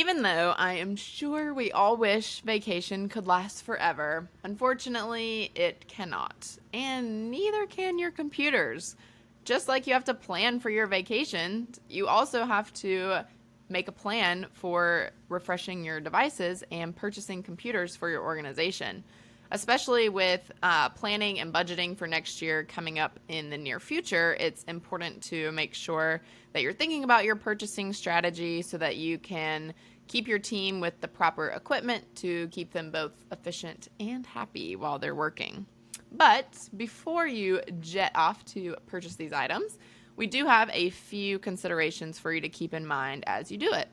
Even though I am sure we all wish vacation could last forever, unfortunately, it cannot. And neither can your computers. Just like you have to plan for your vacation, you also have to make a plan for refreshing your devices and purchasing computers for your organization. Especially with planning and budgeting for next year coming up in the near future, it's important to make sure that you're thinking about your purchasing strategy so that you can keep your team with the proper equipment to keep them both efficient and happy while they're working. But before you jet off to purchase these items, we do have a few considerations for you to keep in mind as you do it.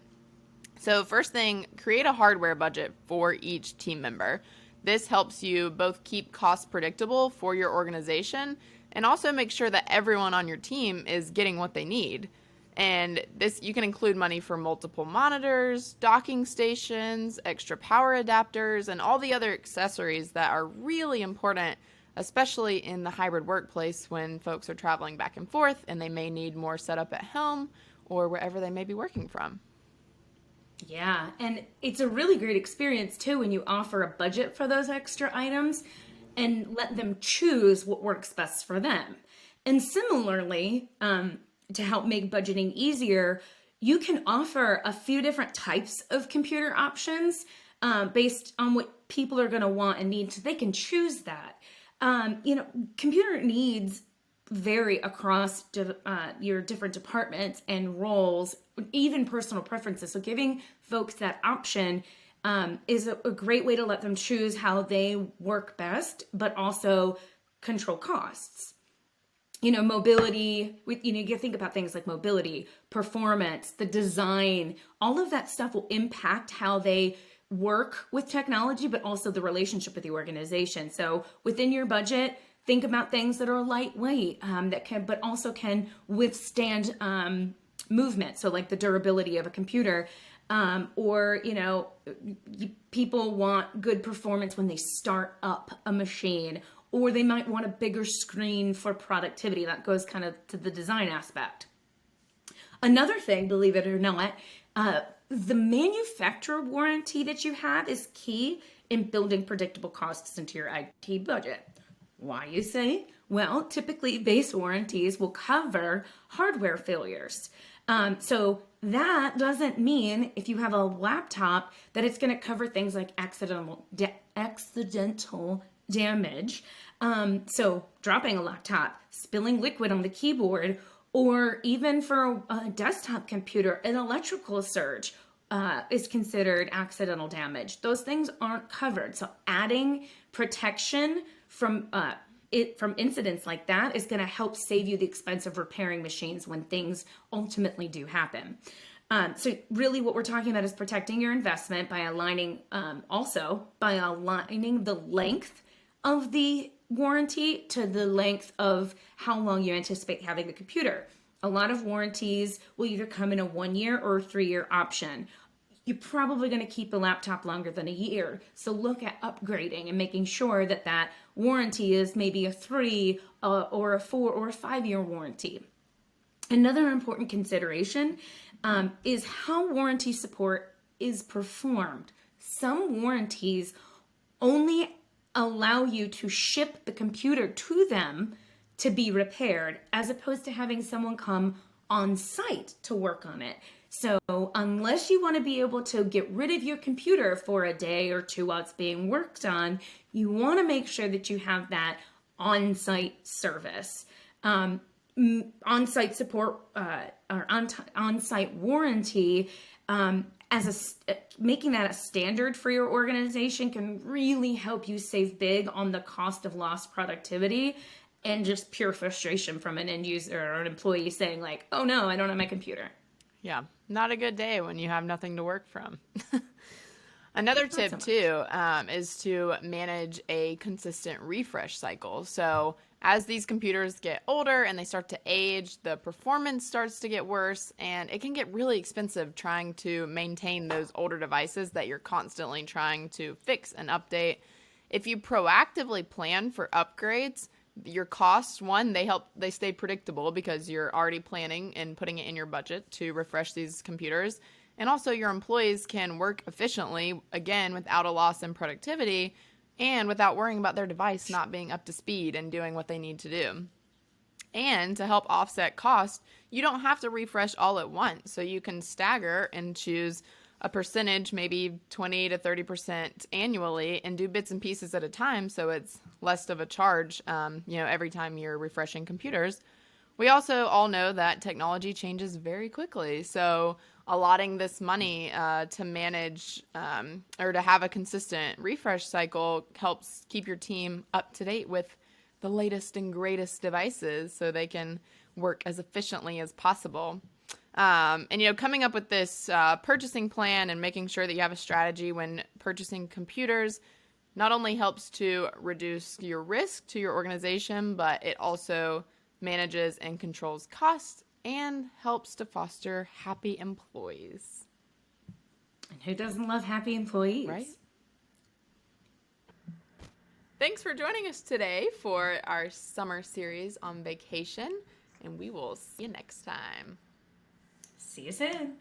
So, first thing, create a hardware budget for each team member. This helps you both keep costs predictable for your organization and also make sure that everyone on your team is getting what they need. And this, you can include money for multiple monitors, docking stations, extra power adapters, and all the other accessories that are really important, especially in the hybrid workplace when folks are traveling back and forth and they may need more setup at home or wherever they may be working from. Yeah, and it's a really great experience too when you offer a budget for those extra items and let them choose what works best for them. And similarly, to help make budgeting easier, you can offer a few different types of computer options based on what people are going to want and need, so they can choose that. Computer needs vary across your different departments and roles, even personal preferences. So giving folks that option is a great way to let them choose how they work best, but also control costs. Mobility, you think about things like mobility, performance, the design, all of that stuff will impact how they work with technology, but also the relationship with the organization. So within your budget, think about things that are lightweight, but also can withstand movement. So like the durability of a computer, people want good performance when they start up a machine, or they might want a bigger screen for productivity. That goes kind of to the design aspect. Another thing, believe it or not, the manufacturer warranty that you have is key in building predictable costs into your IT budget. Why, you say? Well, typically base warranties will cover hardware failures. So that doesn't mean if you have a laptop that it's going to cover things like accidental damage. So dropping a laptop, spilling liquid on the keyboard, or even for a desktop computer, an electrical surge is considered accidental damage. Those things aren't covered. So adding protection from incidents like that is going to help save you the expense of repairing machines when things ultimately do happen. So really what we're talking about is protecting your investment by aligning the length of the warranty to the length of how long you anticipate having the computer. A lot of warranties will either come in a 1 year or a 3-year option. You're probably going to keep a laptop longer than a year. So look at upgrading and making sure that warranty is maybe a 3 or a 4 or a 5-year warranty. Another important consideration is how warranty support is performed. Some warranties only allow you to ship the computer to them to be repaired, as opposed to having someone come on site to work on it. So unless you want to be able to get rid of your computer for a day or two while it's being worked on, you want to make sure that you have that on-site service. On-site support or on-site warranty, making that a standard for your organization can really help you save big on the cost of lost productivity and just pure frustration from an end user or an employee saying like, oh no, I don't have my computer. Yeah, not a good day when you have nothing to work from. Another tip too is to manage a consistent refresh cycle. So as these computers get older and they start to age, the performance starts to get worse, and it can get really expensive trying to maintain those older devices that you're constantly trying to fix and update. If you proactively plan for upgrades, your costs, they stay predictable because you're already planning and putting it in your budget to refresh these computers. And also, your employees can work efficiently, again, without a loss in productivity and without worrying about their device not being up to speed and doing what they need to do. And to help offset cost, you don't have to refresh all at once. So you can stagger and choose a percentage, maybe 20 to 30% annually, and do bits and pieces at a time so it's less of a charge, every time you're refreshing computers. We also all know that technology changes very quickly. So allotting this money to manage or to have a consistent refresh cycle helps keep your team up to date with the latest and greatest devices so they can work as efficiently as possible. Coming up with this purchasing plan and making sure that you have a strategy when purchasing computers not only helps to reduce your risk to your organization, but it also manages and controls costs and helps to foster happy employees. And who doesn't love happy employees? Right? Thanks for joining us today for our summer series on vacation, and we will see you next time. See you soon.